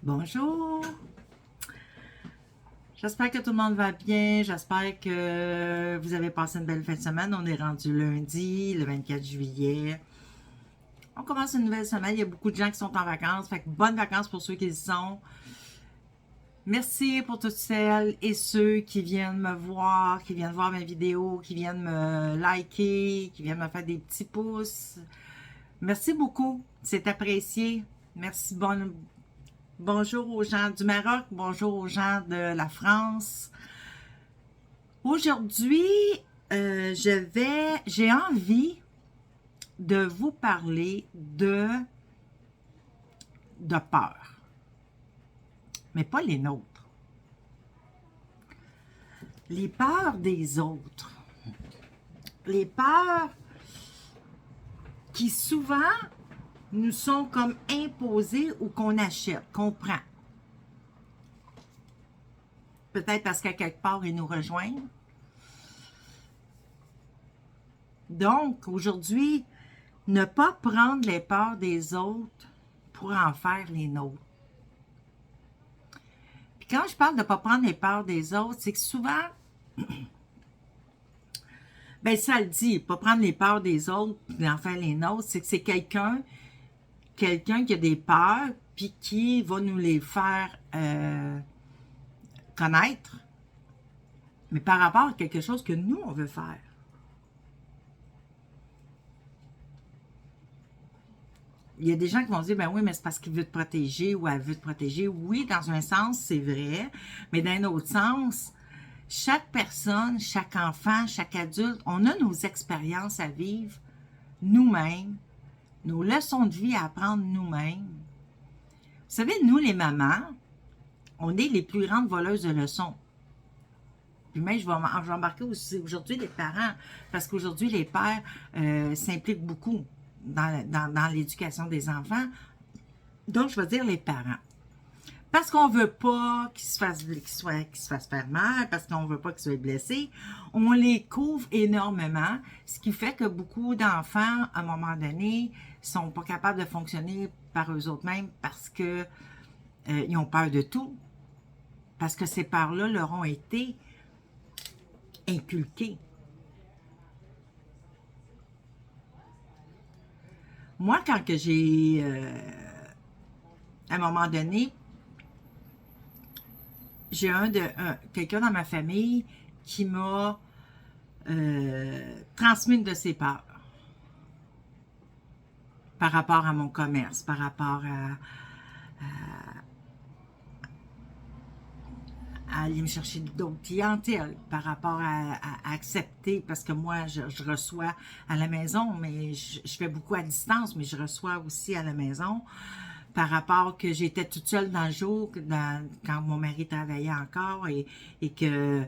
Bonjour! J'espère que tout le monde va bien. J'espère que vous avez passé une belle fin de semaine. On est rendu lundi, le 24 juillet. On commence une nouvelle semaine. Il y a beaucoup de gens qui sont en vacances. Fait que bonnes vacances pour ceux qui y sont. Merci pour toutes celles et ceux qui viennent me voir, qui viennent voir mes vidéos, qui viennent me liker, qui viennent me faire des petits pouces. Merci beaucoup. C'est apprécié. Merci. Bonjour aux gens du Maroc, bonjour aux gens de la France. Aujourd'hui, j'ai envie de vous parler de peur, mais pas les nôtres. Les peurs des autres. Les peurs qui souvent nous sont comme imposées ou qu'on achète, qu'on prend. Peut-être parce qu'à quelque part, ils nous rejoignent. Donc, aujourd'hui, ne pas prendre les peurs des autres pour en faire les nôtres. Puis quand je parle de ne pas prendre les peurs des autres, c'est que souvent, ben ça le dit, pas prendre les peurs des autres et en faire les nôtres, c'est que c'est quelqu'un qui a des peurs, puis qui va nous les faire connaître, mais par rapport à quelque chose que nous, on veut faire. Il y a des gens qui vont dire, ben oui, mais c'est parce qu'il veut te protéger ou elle veut te protéger. Oui, dans un sens, c'est vrai, mais d'un autre sens, chaque personne, chaque enfant, chaque adulte, on a nos expériences à vivre nous-mêmes, nos leçons de vie à apprendre nous-mêmes. Vous savez, nous, les mamans, on est les plus grandes voleuses de leçons. Puis même, je vais embarquer aussi aujourd'hui les parents, parce qu'aujourd'hui, les pères s'impliquent beaucoup dans l'éducation des enfants. Donc, je vais dire les parents. Parce qu'on ne veut pas qu'ils se fassent faire mal, parce qu'on ne veut pas qu'ils soient blessés, on les couvre énormément, ce qui fait que beaucoup d'enfants, à un moment donné, ne sont pas capables de fonctionner par eux-mêmes parce qu'ils ont peur de tout, parce que ces peurs-là leur ont été inculquées. Moi, quand que j'ai, à un moment donné, j'ai quelqu'un dans ma famille qui m'a transmis une de ses peurs par rapport à mon commerce, par rapport à aller me chercher d'autres clientèles, par rapport à accepter, parce que moi, je reçois à la maison, mais je fais beaucoup à distance, mais je reçois aussi à la maison, par rapport que j'étais toute seule dans le jour, quand mon mari travaillait encore, et que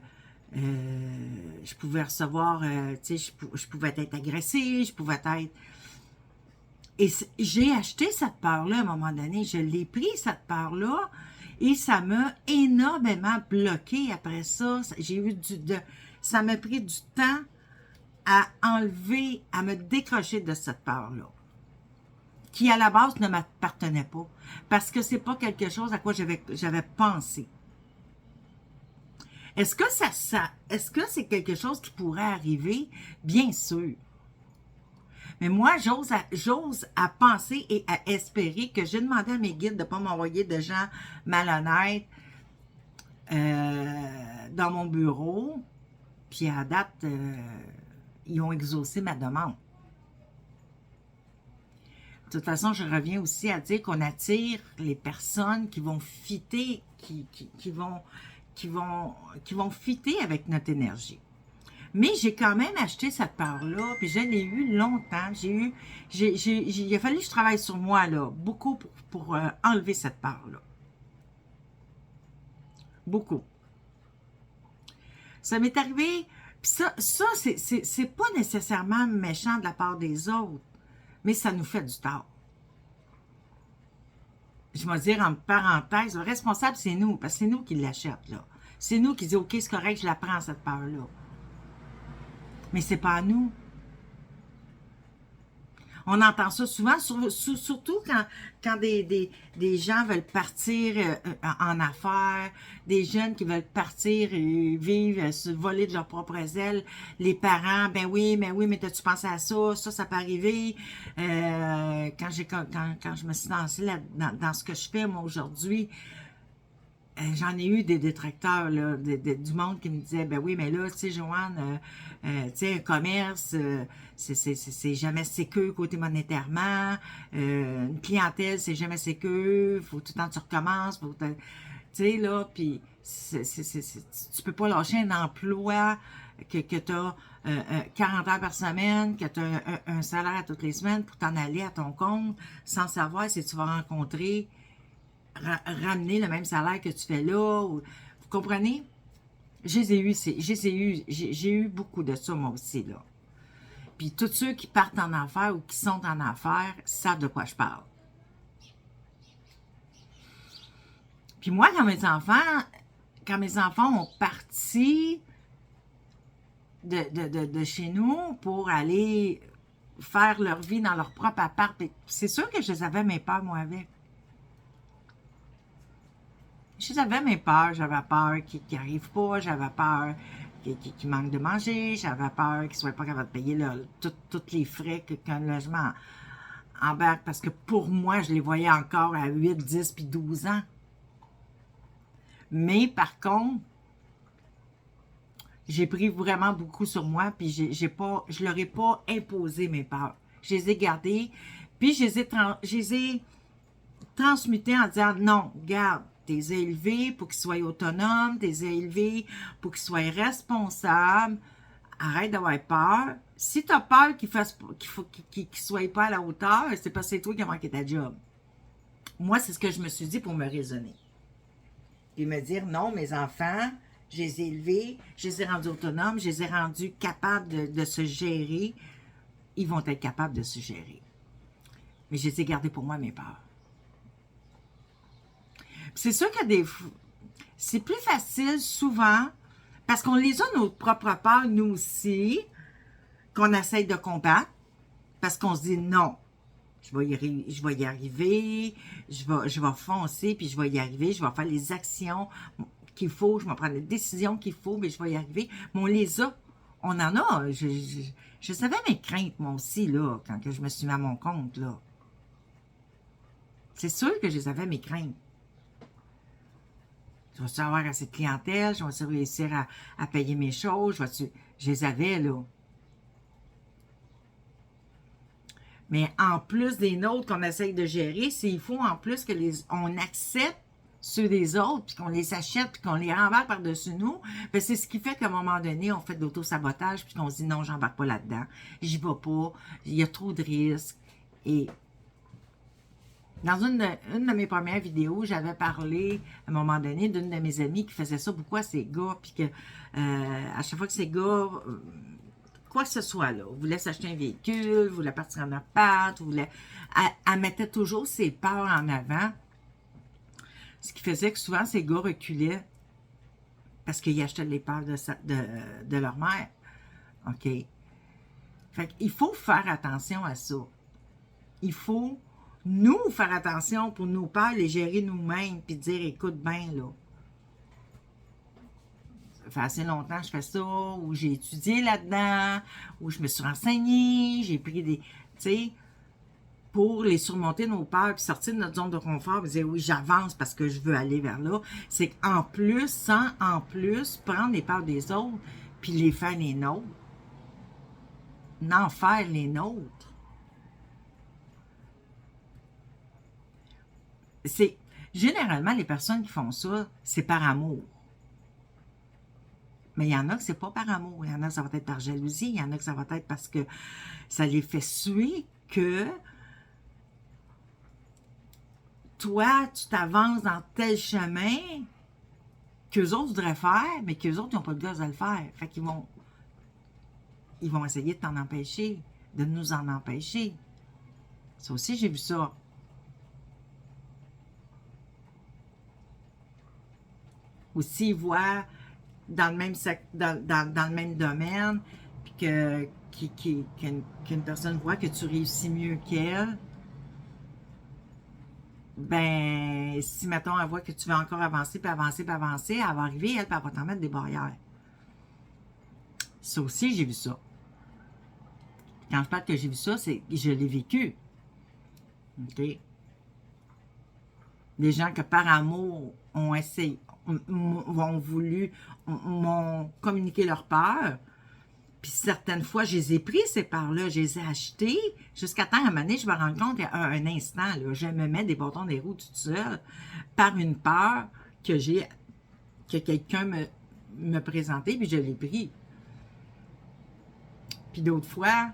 je pouvais recevoir, tu sais, je pouvais être agressée, je pouvais être... Et j'ai acheté cette peur-là à un moment donné, je l'ai pris, cette peur-là, et ça m'a énormément bloqué après ça. Ça m'a pris du temps à enlever, à me décrocher de cette peur-là, qui à la base ne m'appartenait pas, parce que c'est pas quelque chose à quoi j'avais pensé. Est-ce que est-ce que c'est quelque chose qui pourrait arriver? Bien sûr. Mais moi, j'ose à penser et à espérer que j'ai demandé à mes guides de ne pas m'envoyer de gens malhonnêtes dans mon bureau. Puis à date, ils ont exaucé ma demande. De toute façon, je reviens aussi à dire qu'on attire les personnes qui vont fitter, qui vont fitter avec notre énergie. Mais j'ai quand même acheté cette part-là, puis je l'ai eu longtemps. Il a fallu que je travaille sur moi, là, beaucoup pour enlever cette part-là. Beaucoup. Ça m'est arrivé, puis ça c'est pas nécessairement méchant de la part des autres, mais ça nous fait du tort. Je vais dire en parenthèse, le responsable, c'est nous, parce que c'est nous qui l'achète, là. C'est nous qui disons, OK, c'est correct, je la prends, cette part-là. Mais c'est pas à nous. On entend ça souvent, surtout quand des gens veulent partir en affaires, des jeunes qui veulent partir et vivre, se voler de leurs propres ailes. Les parents, ben oui, mais t'as-tu pensé à ça? Ça peut arriver. Quand je me suis lancée dans ce que je fais, moi, aujourd'hui, j'en ai eu des détracteurs, là, du monde qui me disait, ben oui, mais là, tu sais, Joanne, tu sais, un commerce, c'est jamais sécure côté monétairement, une clientèle, c'est jamais sécure, faut tout le temps que tu recommences, tu sais, là, puis tu peux pas lâcher un emploi que tu as 40 heures par semaine, que tu as un salaire à toutes les semaines pour t'en aller à ton compte sans savoir si tu vas rencontrer ramener le même salaire que tu fais là. Vous comprenez? J'ai eu beaucoup de ça, moi aussi, là. Puis tous ceux qui partent en affaires ou qui sont en affaires savent de quoi je parle. Puis moi, quand mes enfants ont parti de chez nous pour aller faire leur vie dans leur propre appart, c'est sûr que je savais mes peurs, moi, avec. J'avais mes peurs, j'avais peur qu'il n'arrive pas, j'avais peur qu'il manque de manger, j'avais peur qu'il ne soit pas capable de payer tous les frais qu'un logement embarque, parce que pour moi, je les voyais encore à 8, 10 puis 12 ans. Mais par contre, j'ai pris vraiment beaucoup sur moi, puis je leur ai pas imposé mes peurs. Je les ai gardées, puis je les ai transmutées en disant, non, garde, t'es élevé pour qu'ils soient autonomes, t'es élevé pour qu'ils soient responsables. Arrête d'avoir peur. Si tu as peur qu'ils ne soient pas à la hauteur, c'est parce que c'est toi qui as manqué ta job. Moi, c'est ce que je me suis dit pour me raisonner. Et me dire, non, mes enfants, je les ai élevés, je les ai rendus autonomes, je les ai rendus capables de se gérer. Ils vont être capables de se gérer. Mais je les ai gardés pour moi, mes peurs. C'est sûr que c'est plus facile souvent, parce qu'on les a nos propres peurs, nous aussi, qu'on essaye de combattre, parce qu'on se dit non, je vais y arriver, je vais foncer, puis je vais y arriver, je vais faire les actions qu'il faut, je vais prendre les décisions qu'il faut, mais je vais y arriver. Mais on les a, on en a. Je savais mes craintes, moi aussi, là, quand je me suis mis à mon compte, là. C'est sûr que je savais mes craintes. Je vais avoir assez de clientèle, je vais réussir à payer mes choses, je les avais, là. Mais en plus des nôtres qu'on essaye de gérer, il faut en plus que on accepte ceux des autres, puis qu'on les achète, puis qu'on les rembarque par-dessus nous. Ben, c'est ce qui fait qu'à un moment donné, on fait de l'auto-sabotage, puis qu'on se dit non, j'embarque pas là-dedans, j'y vais pas, il y a trop de risques. Et dans une de mes premières vidéos, j'avais parlé à un moment donné d'une de mes amies qui faisait ça beaucoup à ses gars, puis que à chaque fois que ses gars, quoi que ce soit, là, voulait s'acheter un véhicule, voulait partir en appart, elle mettait toujours ses peurs en avant, ce qui faisait que souvent ses gars reculaient parce qu'ils achetaient les peurs de leur mère. OK? Fait qu'il faut faire attention à ça. Il faut nous faire attention pour nos peurs, les gérer nous-mêmes, puis dire, écoute bien, là, ça fait assez longtemps que je fais ça, ou j'ai étudié là-dedans, ou je me suis renseignée, j'ai pris des, tu sais, pour les surmonter nos peurs, puis sortir de notre zone de confort, puis dire, oui, j'avance parce que je veux aller vers là, c'est qu'en plus, sans en plus prendre les peurs des autres, puis les faire les nôtres, n'en faire les nôtres. C'est généralement les personnes qui font ça, c'est par amour. Mais il y en a que c'est pas par amour, il y en a que ça va être par jalousie, il y en a que ça va être parce que ça les fait suer que toi, tu t'avances dans tel chemin qu'eux autres voudraient faire, mais qu'eux autres n'ont pas le gosse de le faire. Fait qu'ils vont essayer de t'en empêcher, de nous en empêcher. Ça aussi, j'ai vu ça. Ou s'ils voient dans le même domaine puis qu'une personne voit que tu réussis mieux qu'elle, ben, si, mettons, elle voit que tu veux encore avancer, puis avancer, puis avancer, elle va arriver, elle, puis elle va t'en mettre des barrières. Ça aussi, j'ai vu ça. Quand je parle que j'ai vu ça, c'est que je l'ai vécu. OK? Des gens que par amour ont essayé, ont voulu, m'ont communiqué leur peur. Puis certaines fois, je les ai pris, ces parts-là, je les ai achetés, jusqu'à temps, à un moment donné, je me rends compte, à un instant, là, je me mets des bâtons des roues toute seule, par une peur que quelqu'un me présentait, puis je l'ai pris. Puis d'autres fois,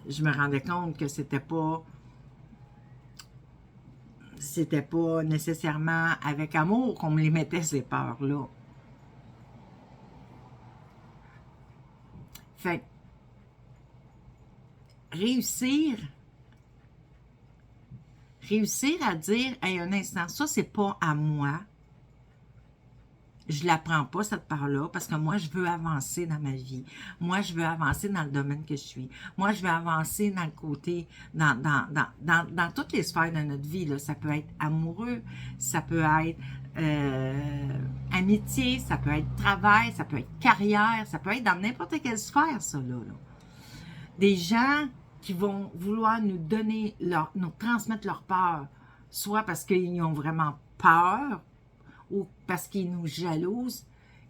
je me rendais compte que c'était pas nécessairement avec amour qu'on me les mettait, ces peurs-là. Fait réussir à dire, hey, un instant, ça, c'est pas à moi. Je la prends pas, cette part-là, parce que moi, je veux avancer dans ma vie. Moi, je veux avancer dans le domaine que je suis. Moi, je veux avancer dans le côté, dans toutes les sphères de notre vie, là. Ça peut être amoureux, ça peut être amitié, ça peut être travail, ça peut être carrière, ça peut être dans n'importe quelle sphère, ça, là. Des gens qui vont vouloir nous donner, nous transmettre leur peur, soit parce qu'ils ont vraiment peur, ou parce qu'ils nous jalousent,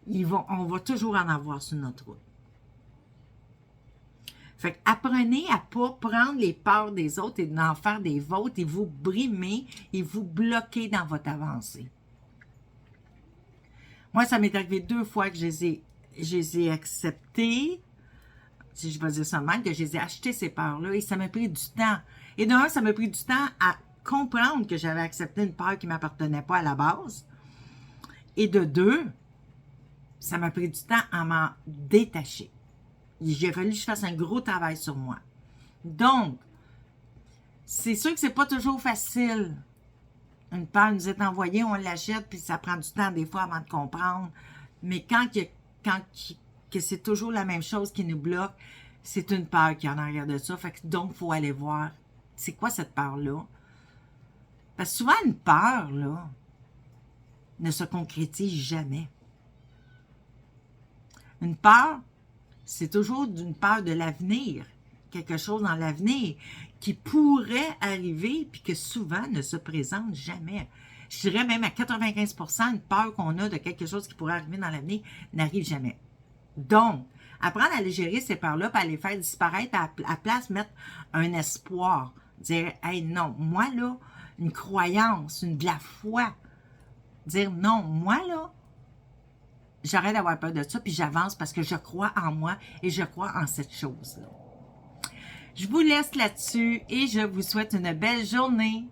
on va toujours en avoir sur notre route. Fait que apprenez à ne pas prendre les peurs des autres et d'en faire des vôtres et vous brimer et vous bloquer dans votre avancée. Moi, ça m'est arrivé 2 fois que je les ai acceptés, si je vais dire ça de même, que je les ai achetés, ces peurs-là, et ça m'a pris du temps. Et d'un, ça m'a pris du temps à comprendre que j'avais accepté une peur qui ne m'appartenait pas à la base. Et de 2, ça m'a pris du temps à m'en détacher. J'ai fallu que je fasse un gros travail sur moi. Donc, c'est sûr que c'est pas toujours facile. Une peur nous est envoyée, on l'achète, puis ça prend du temps des fois avant de comprendre. Mais quand c'est toujours la même chose qui nous bloque, c'est une peur qui est en arrière de ça. Fait que donc, il faut aller voir, c'est quoi cette peur-là? Parce que souvent, une peur, là, ne se concrétise jamais. Une peur, c'est toujours une peur de l'avenir, quelque chose dans l'avenir qui pourrait arriver puis que souvent ne se présente jamais. Je dirais même à 95%, une peur qu'on a de quelque chose qui pourrait arriver dans l'avenir n'arrive jamais. Donc, apprendre à les gérer ces peurs-là, puis à les faire disparaître, à la place mettre un espoir. Dire, hey, non, moi là, une croyance, de la foi. Dire, non, moi là, j'arrête d'avoir peur de ça, puis j'avance parce que je crois en moi et je crois en cette chose-là. Je vous laisse là-dessus et je vous souhaite une belle journée.